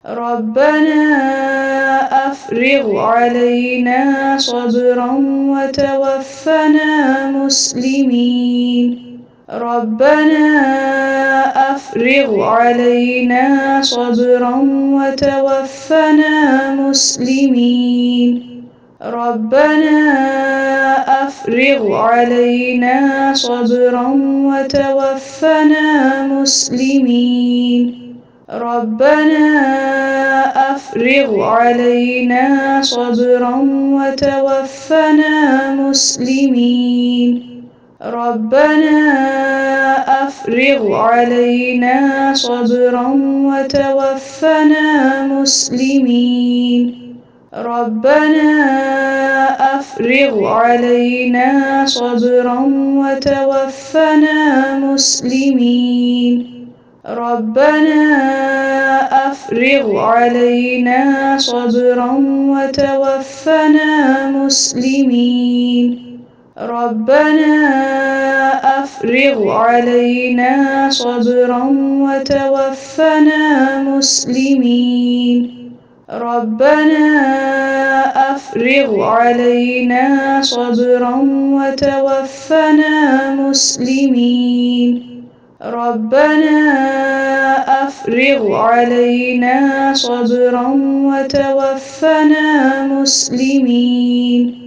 ربنا أفرغ علينا صبرا وتوفنا مسلمين. ربنا أفرغ علينا صبرا وتوفنا مسلمين. ربنا أفرغ علينا صبرا وتوفنا مسلمين. ربنا أفرغ علينا صبرا وتوفنا مسلمين. ربنا أفرغ علينا صبرا وتوفنا مسلمين. ربنا أفرغ علينا صبرا وتوفنا مسلمين. ربنا أفرغ علينا صبرا وتوفنا مسلمين. ربنا أفرغ علينا صبرا وتوفنا مسلمين. ربنا أفرغ علينا صبرا وتوفنا مسلمين. ربنا أفرغ علينا صبرا وتوفنا مسلمين.